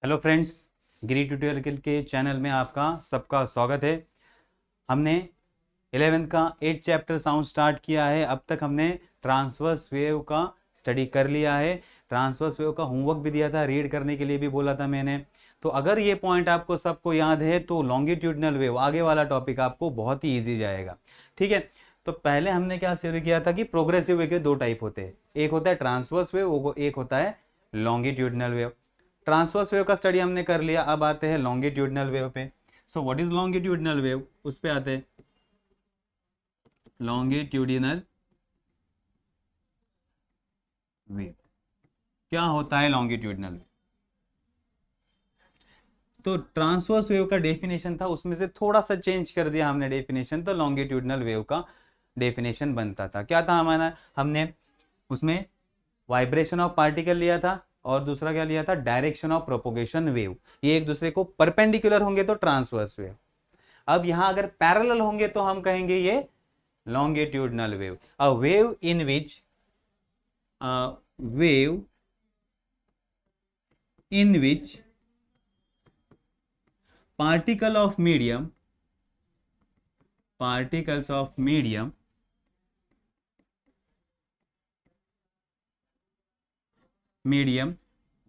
Hello friends, गिरी tutorial के channel में आपका सबका स्वागत है। हमने 11th का 8 चैप्टर साउंड स्टार्ट किया है। अब तक हमने ट्रांसवर्स वेव का स्टडी कर लिया है। ट्रांसवर्स वेव का होमवर्क भी दिया था, रीड करने के लिए भी बोला था मैंने। तो अगर ये पॉइंट आपको सबको याद है तो लॉन्गिट्यूडनल वेव आगे वाला टॉपिक आपको बहुत ही ईजी जाएगा। ठीक है, तो पहले हमने क्या शुरू किया था कि प्रोग्रेसिव वेव के दो टाइप होते हैं, एक होता है ट्रांसवर्स वेव, एक होता है लॉन्गिट्यूडनल वेव। ट्रांसवर्स वेव का स्टडी हमने कर लिया, अब आते हैं लॉन्गिट्यूडनल वेव पे। So what is longitudinal wave, उस पे आते हैं। लॉन्गिट्यूडिनल वेव क्या होता है? लॉन्गिट्यूडनल वेव तो ट्रांसवर्स वेव का डेफिनेशन था, उसमें से थोड़ा सा चेंज कर दिया हमने डेफिनेशन, तो लॉन्गिट्यूडनल वेव का डेफिनेशन बनता था। क्या था हमारा? हमने उसमें वाइब्रेशन ऑफ पार्टिकल लिया था और दूसरा क्या लिया था? Direction of propagation wave. ये एक दूसरे को परपेंडिकुलर होंगे तो ट्रांसवर्स वेव, अब यहां अगर पैरेलल होंगे तो हम कहेंगे ये longitudinal wave. A wave in which wave in which particle of medium particles of medium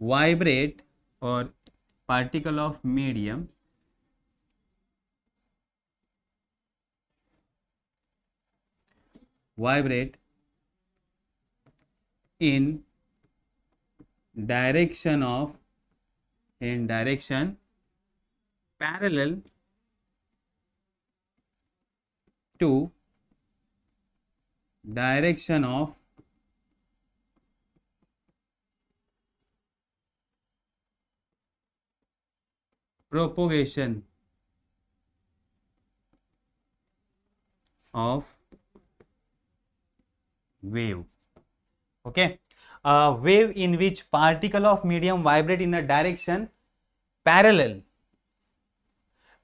vibrate, और particle of medium vibrate in direction parallel to direction of propagation of wave. Okay, a wave in which particle of medium vibrate in a direction parallel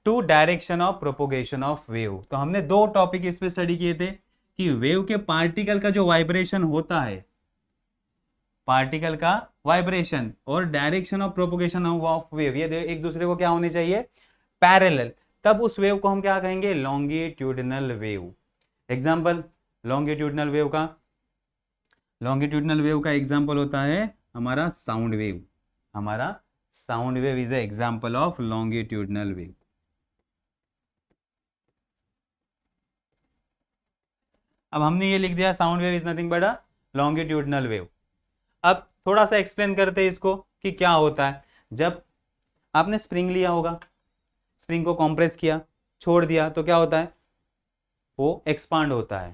to direction of propagation of wave. तो हमने दो topic इस पे study किए थे कि wave के particle का जो वाइब्रेशन होता है, पार्टिकल का वाइब्रेशन और direction of propagation of wave, ये एक दूसरे को क्या होने चाहिए? पैरेलल। तब उस वेव को हम क्या कहेंगे? Longitudinal wave. Example longitudinal wave का एग्जांपल होता है हमारा साउंड वेव। हमारा sound wave is a example of longitudinal wave. अब हमने ये लिख दिया sound wave is nothing but a longitudinal wave. अब थोड़ा सा एक्सप्लेन करते हैं इसको कि क्या होता है। जब आपने स्प्रिंग लिया होगा, स्प्रिंग को कॉम्प्रेस किया, छोड़ दिया, तो क्या होता है? वो एक्सपांड होता है।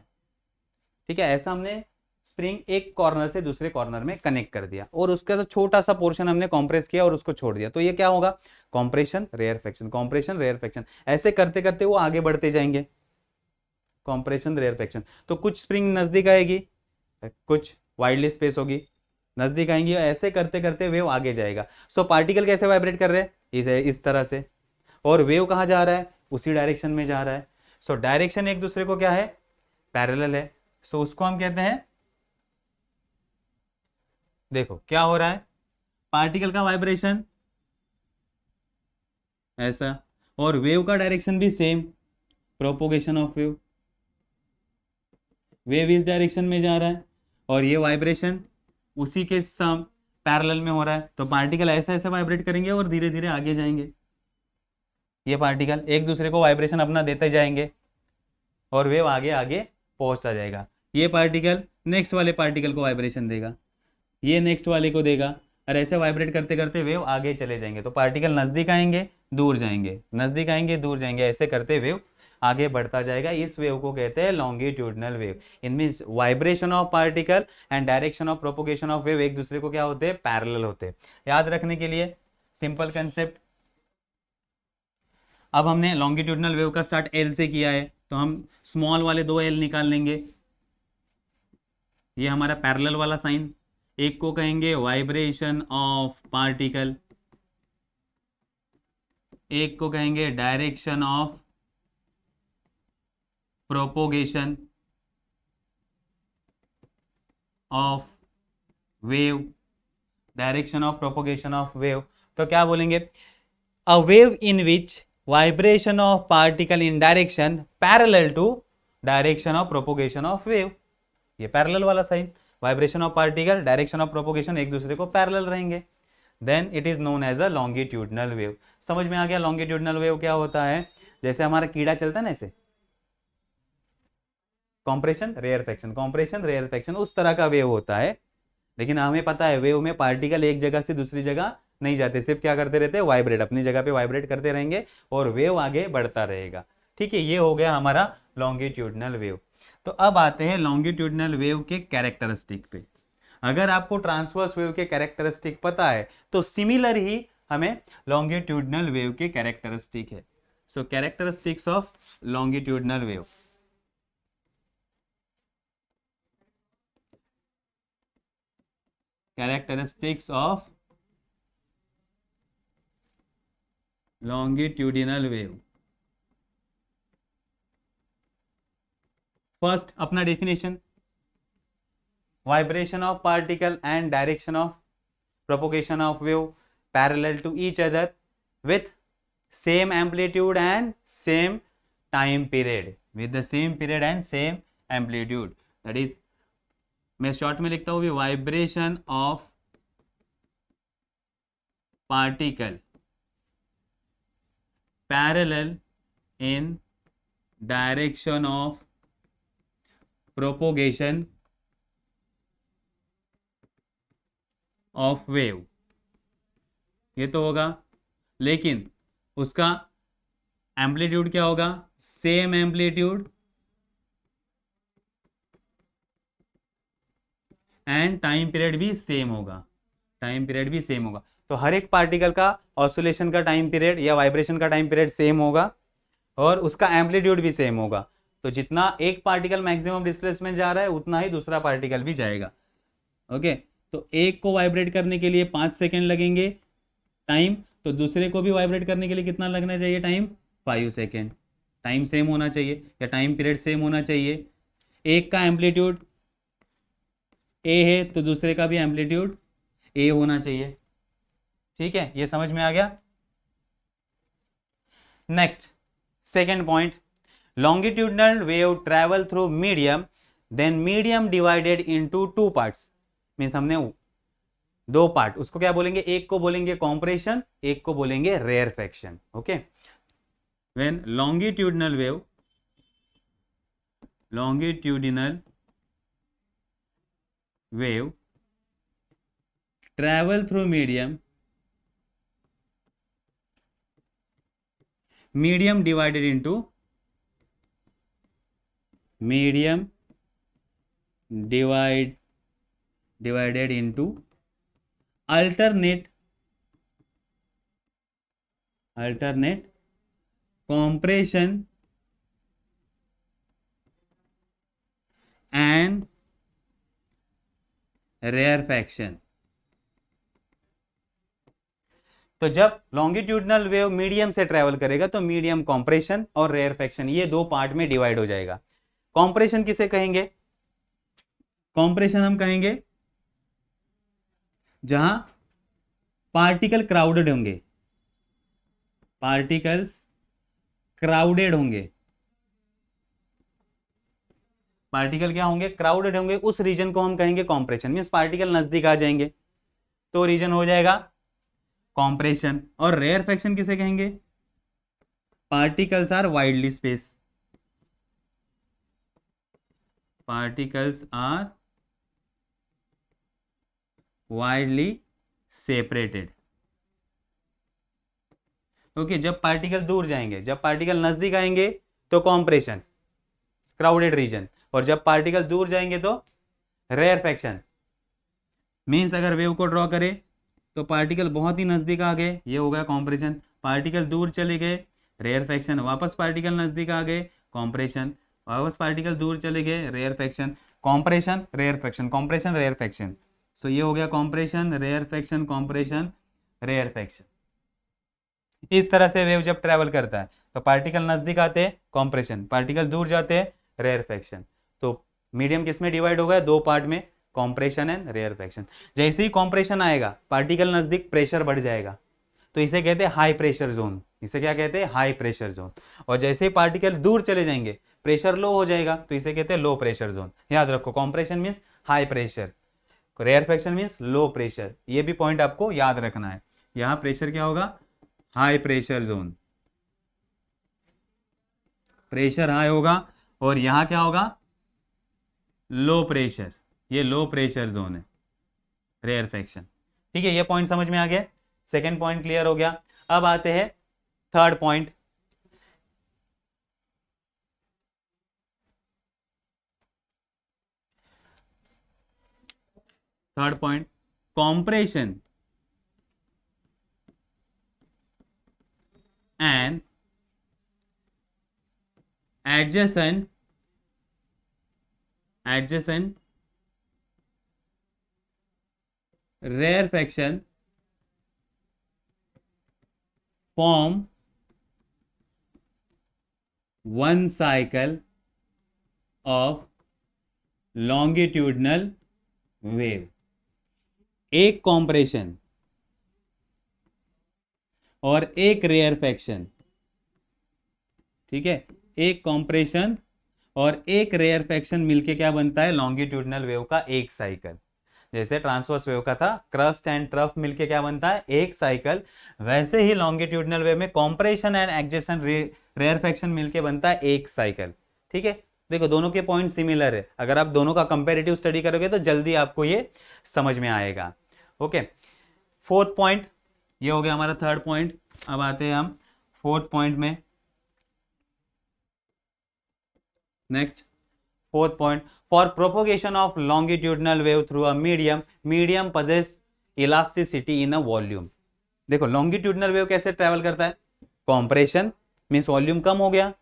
ठीक है, ऐसा हमने स्प्रिंग एक कॉर्नर से दूसरे कॉर्नर में कनेक्ट कर दिया और उसका जो छोटा सा पोर्शन हमने कॉम्प्रेस किया और उसको छोड़ दिया, तो ये क्या होगा? Compression rarefaction, compression rarefaction. ऐसे करते करते वो आगे बढ़ते जाएंगे, कॉम्प्रेशन रेयरफेक्शन। तो कुछ स्प्रिंग नजदीक आएगी, कुछ वाइडली स्पेस होगी, नजदीक आएंगी, ऐसे करते करते वेव आगे जाएगा। सो पार्टिकल कैसे वाइब्रेट कर रहे हैं? इस तरह से। और वेव कहाँ जा रहा है? उसी डायरेक्शन में जा रहा है। सो डायरेक्शन एक दूसरे को क्या है? पैरेलल है। सो उसको हम कहते हैं, देखो क्या हो रहा है, पार्टिकल का वाइब्रेशन ऐसा, और वेव का डायरेक्शन भी same, propagation of wave. Wave इस डायरेक्शन में जा रहा है और ये वाइब्रेशन उसी के सम पैरेलल में हो रहा है। तो पार्टिकल ऐसे ऐसे वाइब्रेट करेंगे और धीरे धीरे आगे जाएंगे। ये पार्टिकल एक दूसरे को वाइब्रेशन अपना देते जाएंगे और वेव आगे आगे पहुंचता जाएगा। ये पार्टिकल नेक्स्ट वाले पार्टिकल को वाइब्रेशन देगा, ये नेक्स्ट वाले को देगा, और ऐसे वाइब्रेट करते करते वेव आगे चले जाएंगे। तो पार्टिकल नजदीक आएंगे, दूर जाएंगे, नजदीक आएंगे, दूर जाएंगे, ऐसे करते वेव आगे बढ़ता जाएगा। इस वेव को कहते हैं लॉन्गिट्यूडनल वेव। इनमीन vibration of particle and direction of propagation of wave एक दूसरे को क्या होते हैं? पैरेलल होते हैं। याद रखने के लिए सिंपल कंसेप्ट। अब हमने लॉन्गिट्यूडनल वेव का स्टार्ट एल से किया है, तो हम स्मॉल वाले दो एल निकाल लेंगे। ये हमारा पैरेलल वाला साइन, एक को कहेंगे वाइब्रेशन ऑफ पार्टिकल, एक को कहेंगे direction of propagation of wave, direction of propagation of wave. तो क्या बोलेंगे, a wave in which vibration of particle in direction parallel to direction of propagation of wave, ये पैरेलल वाला sign, vibration of particle direction of propagation एक दूसरे को parallel रहेंगे, then it is known as a longitudinal wave. समझ में आ गया लॉन्गिट्यूडनल वेव क्या होता है, जैसे हमारा कीड़ा चलता है ना ऐसे, कॉम्प्रेशन रेयरफेक्शन, कॉम्प्रेशन रेयरफेक्शन, उस तरह का वेव होता है। लेकिन हमें पता है वेव में पार्टिकल एक जगह से दूसरी जगह नहीं जाते, सिर्फ क्या करते रहते हैं, वाइब्रेट, अपनी जगह पे वाइब्रेट करते रहेंगे और वेव आगे बढ़ता रहेगा। ठीक है, ये हो गया हमारा लॉन्गिट्यूडनल वेव। तो अब आते हैं लॉन्गिट्यूडनल वेव के कैरेक्टरिस्टिक पे। अगर आपको ट्रांसवर्स वेव के कैरेक्टरिस्टिक पता है तो सिमिलर ही हमें लॉन्गिट्यूडनल वेव के कैरेक्टरिस्टिक है। So characteristics of longitudinal wave, characteristics of longitudinal wave। First अपना definition, vibration of particle and direction of propagation of wave parallel to each other with same amplitude and same time period, with the same period and same amplitude, that is, मैं short में लिखता हूं, vibration of particle parallel in direction of propagation of wave, ये तो होगा, लेकिन उसका amplitude क्या होगा, same amplitude and time period भी सेम होगा, टाइम पीरियड भी सेम होगा। तो हर एक पार्टिकल का ऑसिलेशन का टाइम पीरियड या वाइब्रेशन का टाइम पीरियड सेम होगा और उसका एम्पलीट्यूड भी सेम होगा। तो जितना एक पार्टिकल मैक्सिमम डिस्प्लेसमेंट जा रहा है उतना ही दूसरा पार्टिकल भी जाएगा। ओके, तो एक को वाइब्रेट करने के लिए 5 सेकेंड लगेंगे टाइम, तो दूसरे को भी वाइब्रेट करने के लिए कितना लगना चाहिए टाइम, 5 सेकेंड। टाइम सेम होना चाहिए या टाइम पीरियड सेम होना चाहिए। एक का एम्पलीट्यूड ए है तो दूसरे का भी एम्पलीट्यूड ए होना चाहिए। ठीक है, ये समझ में आ गया। Next second point, longitudinal wave travel through medium, then medium divided into 2 parts, means हमने 2 पार्ट, उसको क्या बोलेंगे, एक को बोलेंगे कॉम्प्रेशन, एक को बोलेंगे rarefaction. Okay, when longitudinal wave travel through medium divided into alternate compression and rarefaction। तो जब लॉन्गिट्यूडनल वेव मीडियम से ट्रेवल करेगा तो मीडियम कॉम्प्रेशन और रेयरफेक्शन, ये 2 पार्ट में डिवाइड हो जाएगा। कॉम्प्रेशन किसे कहेंगे, कॉम्प्रेशन हम कहेंगे जहां पार्टिकल क्राउडेड होंगे, पार्टिकल्स क्राउडेड होंगे, पार्टिकल क्या होंगे, क्राउडेड होंगे, उस रीजन को हम कहेंगे कॉम्प्रेशन। मींस पार्टिकल नजदीक आ जाएंगे तो रीजन हो जाएगा कॉम्प्रेशन। और रेयरफेक्शन किसे कहेंगे, particles are widely space, particles are widely separated. Okay, जब पार्टिकल दूर जाएंगे, जब पार्टिकल नजदीक आएंगे तो कॉम्प्रेशन, क्राउडेड रीजन, और जब पार्टिकल दूर जाएंगे तो रेयरफेक्शन। मीन्स अगर वेव को ड्रॉ करें तो पार्टिकल बहुत ही नजदीक आ गए, ये हो गया कॉम्प्रेशन, पार्टिकल दूर चले गए रेयरफेक्शन, वापस पार्टिकल नजदीक आ गए कॉम्प्रेशन, वापस पार्टिकल दूर चले गए rarefaction, compression rarefaction, compression rarefaction. So ये हो गया कॉम्प्रेशन रेयरफेक्शन, कॉम्प्रेशन रेयरफेक्शन। इस तरह से वेव जब ट्रेवल करता है तो पार्टिकल नजदीक आते हैं कॉम्प्रेशन, पार्टिकल दूर जाते हैं रेयरफेक्शन। तो मीडियम किस में डिवाइड हो गया, 2 पार्ट में, कॉम्प्रेशन एंड रेयरफेक्शन। जैसे ही कॉम्प्रेशन आएगा पार्टिकल नजदीक प्रेशर बढ़ जाएगा, तो इसे कहते हैं हाई प्रेशर जोन। इसे क्या कहते हैं? High pressure zone. और जैसे ही पार्टिकल दूर चले जाएंगे प्रेशर लो हो जाएगा, तो इसे कहते हैं लो प्रेशर जोन। याद रखो, compression means high pressure, rarefaction means low pressure. ये भी पॉइंट आपको याद रखना है। यहां प्रेशर क्या होगा? High pressure zone, pressure high होगा। और यहां क्या होगा? लो प्रेशर, ये लो प्रेशर जोन है, रेयरफेक्शन। ठीक है, ये पॉइंट समझ में आ गया। सेकेंड पॉइंट क्लियर हो गया। अब आते हैं third point. Third point, compression and adjacent rarefaction form one cycle of longitudinal wave। एक कॉम्प्रेशन और एक रेयरफेक्शन, ठीक है, एक कॉम्प्रेशन और एक रेयरफेक्शन मिलके क्या बनता है? लॉन्गिट्यूडनल वेव का एक साइकिल। जैसे ट्रांसवर्स वेव का था क्रस्ट एंड ट्रफ मिलके क्या बनता है? एक साइकिल। वैसे ही लॉन्गिट्यूडनल वेव में कॉम्प्रेशन एंड एडजेसेंट रेयरफेक्शन मिलके बनता है एक साइकिल। ठीक है, देखो दोनों के पॉइंट सिमिलर है। अगर आप दोनों का कंपैरेटिव स्टडी करोगे तो जल्दी आपको ये समझ में आएगा। ओके, फोर्थ पॉइंट ये हो गया हमारा थर्ड पॉइंट। अब आते हैं हम फोर्थ पॉइंट में। Next, fourth point, for propagation of longitudinal wave through a medium possess elasticity in a volume. देखो लॉन्गिट्यूडनल वेव कैसे ट्रेवल करता है? कॉम्प्रेशन मींस वॉल्यूम कम हो गया,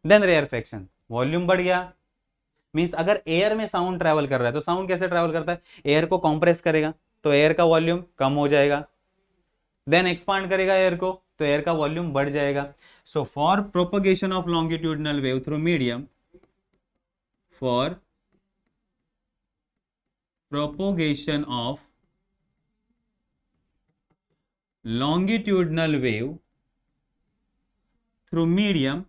देन रेयरफेक्शन वॉल्यूम बढ़ गया। मींस अगर एयर में साउंड ट्रेवल कर रहा है तो साउंड कैसे ट्रेवल करता है? एयर को कंप्रेस करेगा तो एयर का वॉल्यूम कम हो जाएगा, देन एक्सपांड करेगा एयर को तो एयर का वॉल्यूम बढ़ जाएगा। So for propagation of longitudinal wave through medium, for propagation of longitudinal wave through medium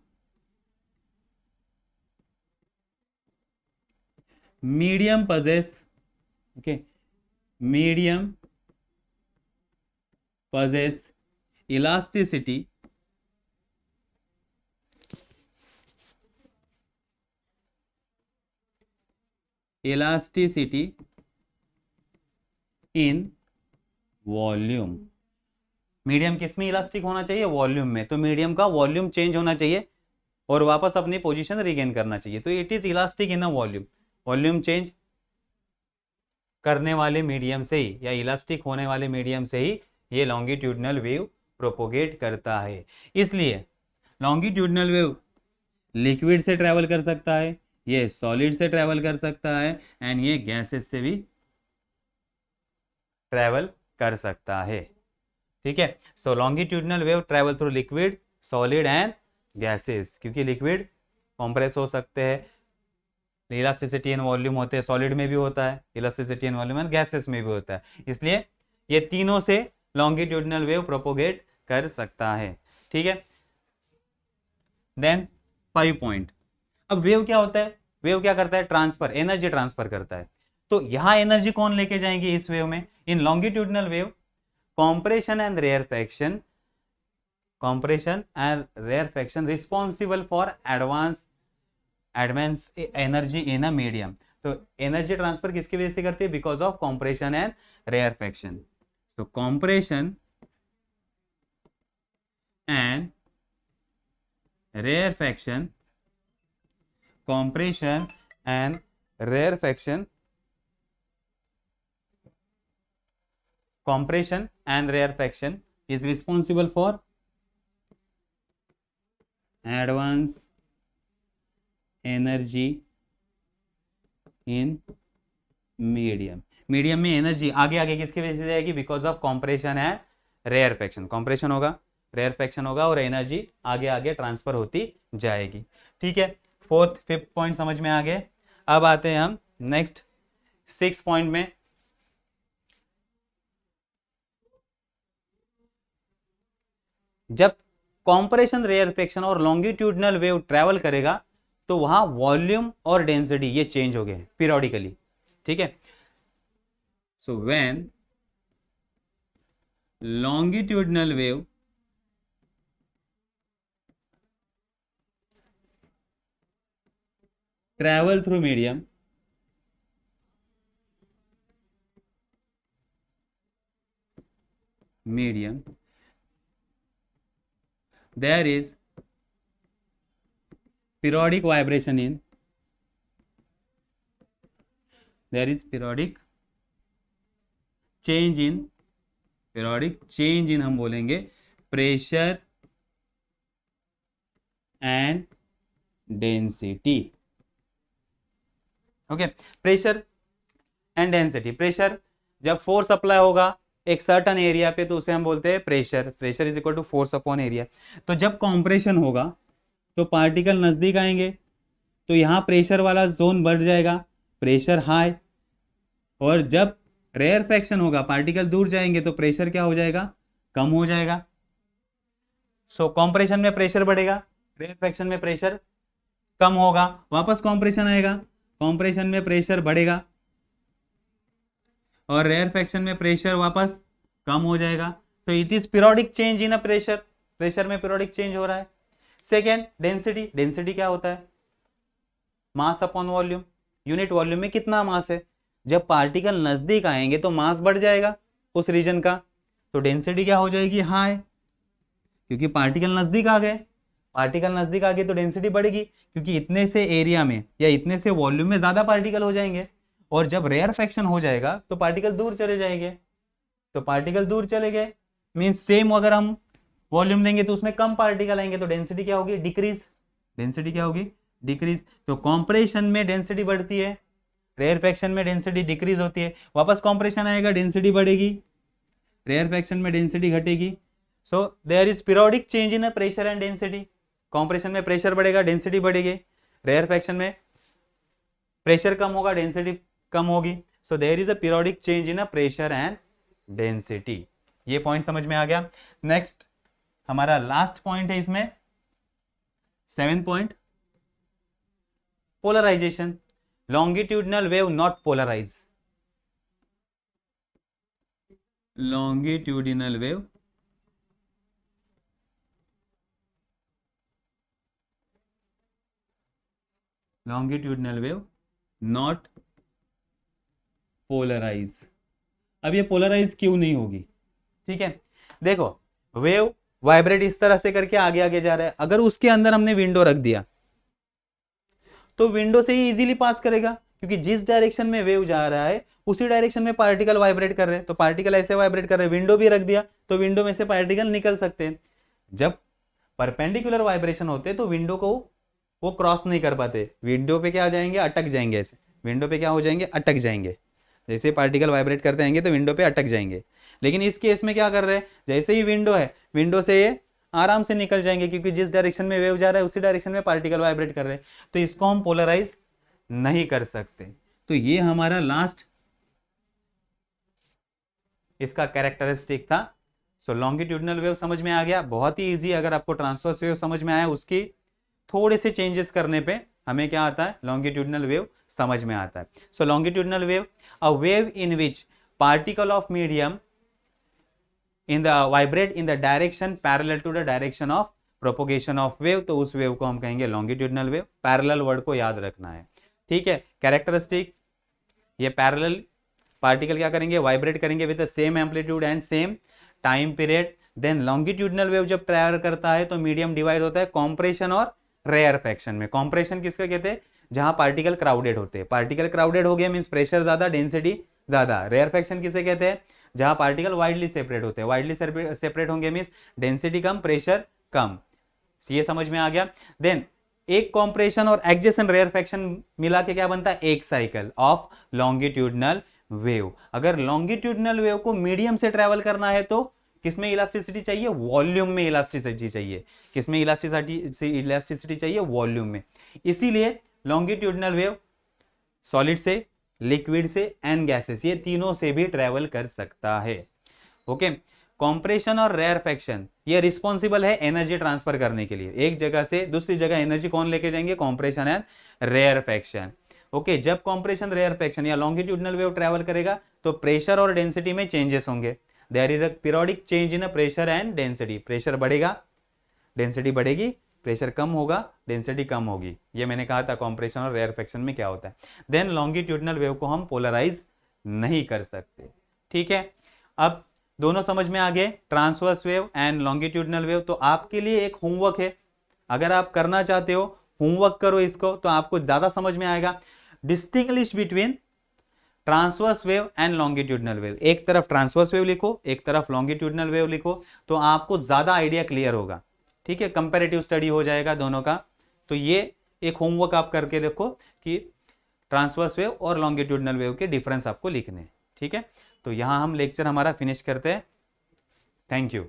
possess, okay, medium possess elasticity in volume. Medium किस में इलास्टिक होना चाहिए? वॉल्यूम में। तो मीडियम का वॉल्यूम चेंज होना चाहिए और वापस अपनी पोजीशन रिगेन करना चाहिए। तो it is elastic in a volume. Volume change करने वाले मीडियम से ही या इलास्टिक होने वाले मीडियम से ही ये लॉन्गिट्यूडनल वेव प्रोपोगेट करता है। इसलिए लॉन्गिट्यूडनल वेव लिक्विड से ट्रेवल कर सकता है, ये सॉलिड से ट्रेवल कर सकता है एंड ये गैसेस से भी ट्रेवल कर सकता है। ठीक है, so longitudinal wave travel through liquid, solid and gases. क्योंकि लिक्विड कंप्रेस हो सकते हैं, इलास्टिसिटी एंड वॉल्यूम होते हैं, सॉलिड में भी होता है elasticity and volume and gases में भी होता है। इसलिए ये तीनों से लॉन्गिट्यूडनल वेव प्रोपोगेट कर सकता है। ठीक है, देन 5 पॉइंट। अब वेव क्या होता है? वेव क्या करता है? ट्रांसफर, एनर्जी ट्रांसफर करता है। तो यहां एनर्जी कौन लेके जाएंगे इस वेव में? In longitudinal wave compression and rarefaction responsible for advance energy in a medium। तो एनर्जी ट्रांसफर किसकी वजह से करती है? Because of compression and rarefaction. तो compression and rarefaction, compression and rarefaction, compression and rarefaction is responsible for advance energy in medium। Medium में energy आगे आगे किसकी वजह से जाएगी? Because of compression and rarefaction. Compression होगा, रेयरफेक्शन होगा और एनर्जी आगे आगे ट्रांसफर होती जाएगी। ठीक है, फोर्थ फिफ्थ पॉइंट समझ में आ गए। अब आते हैं हम नेक्स्ट 6 पॉइंट में। जब कॉम्प्रेशन, रेयरफेक्शन और लॉन्गिट्यूडनल वेव ट्रेवल करेगा तो वहां वॉल्यूम और डेंसिटी ये चेंज हो गए पीरियोडिकली, ठीक है। So when longitudinal wave travel through medium there is periodic vibration in there is periodic change in हम बोलेंगे pressure and density. Okay, pressure and density. Pressure जब फोर्स अप्लाई होगा एक सर्टन एरिया पे तो उसे हम बोलते हैं pressure. Pressure is equal to force upon area. तो जब कॉम्प्रेशन होगा तो पार्टिकल नजदीक आएंगे तो यहां प्रेशर वाला जोन बढ़ जाएगा, प्रेशर हाई। और जब रेयरफेक्शन होगा, पार्टिकल दूर जाएंगे तो प्रेशर क्या हो जाएगा, कम हो जाएगा। सो कॉम्प्रेशन में प्रेशर बढ़ेगा, रेयरफेक्शन में प्रेशर कम होगा। वापस कॉम्प्रेशन आएगा, कॉम्प्रेशन में प्रेशर बढ़ेगा और रेयरफेक्शन में प्रेशर वापस कम हो जाएगा। तो it is periodic change in a pressure. Pressure में पीरियोडिक चेंज हो रहा है। Second, density. डेंसिटी क्या होता है, mass upon volume. Unit volume में कितना मास है। जब पार्टिकल नजदीक आएंगे तो मास बढ़ जाएगा उस रीजन का, तो डेंसिटी क्या हो जाएगी, हाई, क्योंकि पार्टिकल नजदीक आ गए। पार्टिकल नजदीक आ गए तो डेंसिटी बढ़ेगी, क्योंकि इतने से एरिया में या इतने से वॉल्यूम में ज्यादा पार्टिकल हो जाएंगे। और जब रेयरफेक्शन हो जाएगा तो पार्टिकल दूर चले जाएंगे। तो पार्टिकल दूर चले गए मीन्स सेम, अगर हम वॉल्यूम देंगे तो उसमें कम पार्टिकल आएंगे, तो डेंसिटी क्या होगी, डिक्रीज। डेंसिटी क्या होगी, डिक्रीज। तो कॉम्प्रेशन में डेंसिटी बढ़ती है, रेयरफेक्शन में डेंसिटी डिक्रीज होती है। वापस कॉम्प्रेशन आएगा, डेंसिटी बढ़ेगी, रेयरफेक्शन में डेंसिटी घटेगी। So there is periodic change in pressure and density. Compression में प्रेशर बढ़ेगा, डेंसिटी बढ़ेगी। रेयरफेक्शन में प्रेशर कम होगा, डेंसिटी कम होगी। So there is a periodic change in pressure and density. ये पॉइंट समझ में आ गया। नेक्स्ट हमारा लास्ट पॉइंट है इसमें, 7th point, polarization. Longitudinal wave not polarize. Longitudinal wave not polarize. अब ये पोलराइज क्यों नहीं होगी, ठीक है। देखो, वेव वाइब्रेट इस तरह से करके आगे आगे जा रहा है। अगर उसके अंदर हमने विंडो रख दिया तो विंडो से ही इजीली पास करेगा, क्योंकि जिस डायरेक्शन में वेव जा रहा है उसी डायरेक्शन में पार्टिकल वाइब्रेट कर रहे हैं। तो पार्टिकल ऐसे वाइब्रेट कर रहे हैं, विंडो भी रख दिया तो विंडो में से पार्टिकल निकल सकते हैं। जब परपेंडिकुलर वाइब्रेशन होते तो विंडो को वो क्रॉस नहीं कर पाते, विंडो पे क्या आ जाएंगे, अटक जाएंगे। ऐसे विंडो पे क्या हो जाएंगे, अटक जाएंगे। जैसे पार्टिकल वाइब्रेट करते रहेंगे तो विंडो पे अटक जाएंगे। लेकिन इस केस में क्या कर रहे हैं, जैसे ही विंडो है, विंडो से ये आराम से निकल जाएंगे, क्योंकि जिस डायरेक्शन में वेव जा रहा है उसी डायरेक्शन में पार्टिकल वाइब्रेट कर रहे हैं। तो इसको हम पोलराइज नहीं कर सकते। तो ये हमारा लास्ट इसका कैरेक्टरिस्टिक था। सो लॉन्गिट्यूडनल वेव समझ में आ गया, बहुत ही इजी। अगर आपको ट्रांसवर्स वेव समझ में आया, उसकी थोड़े से चेंजेस करने पे हमें क्या आता है, लॉन्गिट्यूडनल वेव समझ में आता है। So longitudinal wave, a wave in which particle of medium in the vibrate in the direction parallel to the direction of propagation of wave, तो उस वेव को हम कहेंगे लॉन्गिट्यूडनल वेव। पैरेलल वर्ड को याद रखना है, ठीक है। कैरेक्टरिस्टिक, ये पैरेलल पार्टिकल क्या करेंगे, वाइब्रेट करेंगे with the same amplitude and same time period. Then longitudinal wave जब ट्रैवल करता है तो मीडियम डिवाइड होता है कॉम्प्रेशन और रेयरफेक्शन में। कॉम्प्रेशन किसका कहते हैं, जहां पार्टिकल क्राउडेड होते हैं। पार्टिकल क्राउडेड हो गया मींस प्रेशर ज्यादा, डेंसिटी ज्यादा। रेयरफेक्शन किसे कहते हैं, जहां पार्टिकल वाइडली सेपरेट होते हैं। वाइडली सेपरेट होंगे मींस डेंसिटी कम, प्रेशर कम। ये समझ में आ गया। देन एक कॉम्प्रेशन और एडजेसेंट रेयरफेक्शन मिला के क्या बनता है, एक साइकिल ऑफ लॉन्गिट्यूडनल वेव। अगर लॉन्गिट्यूडनल वेव को मीडियम से ट्रेवल करना है तो किसमें इलास्टिसिटी चाहिए, वॉल्यूम में इलास्टिसिटी चाहिए। किसमें इलास्टिसिटी चाहिए, वॉल्यूम में। इसीलिए लॉन्गिट्यूडनल वेव सॉलिड से, लिक्विड से एंड गैसेस, ये तीनों से भी ट्रेवल कर सकता है। ओके, कॉम्प्रेशन और रेयरफेक्शन ये रिस्पॉन्सिबल है एनर्जी ट्रांसफर करने के लिए, एक जगह से दूसरी जगह एनर्जी कौन लेके जाएंगे, कॉम्प्रेशन एंड रेयरफेक्शन। ओके, जब कॉम्प्रेशन रेयरफेक्शन या लॉन्गिट्यूडनल वेव ट्रेवल करेगा तो प्रेशर और डेंसिटी में चेंजेस होंगे, there is a periodic change in pressure and density, pressure बढ़ेगा डेंसिटी बढ़ेगी, प्रेशर कम होगा डेंसिटी कम होगी, ये मैंने कहा था कॉम्प्रेशन और रेयरफेक्शन में क्या होता है। देन लॉन्गिट्यूडनल वेव को हम पोलराइज नहीं कर सकते, ठीक है। अब दोनों समझ में आ गए, transverse wave and longitudinal wave. तो आपके लिए एक होमवर्क है, अगर आप करना चाहते हो होमवर्क करो इसको, तो आपको ज्यादा समझ में आएगा। Distinguish between transverse wave and longitudinal wave, एक तरफ ट्रांसवर्स वेव लिखो, एक तरफ लॉन्गिट्यूडनल वेव लिखो, तो आपको ज्यादा आइडिया क्लियर होगा, ठीक है। कंपैरेटिव स्टडी हो जाएगा दोनों का। तो ये एक होमवर्क आप करके रखो कि ट्रांसवर्स वेव और लॉन्गिट्यूडनल वेव के डिफरेंस आपको लिखने हैं, ठीक है। तो यहां हम लेक्चर हमारा फिनिश करते हैं। Thank you.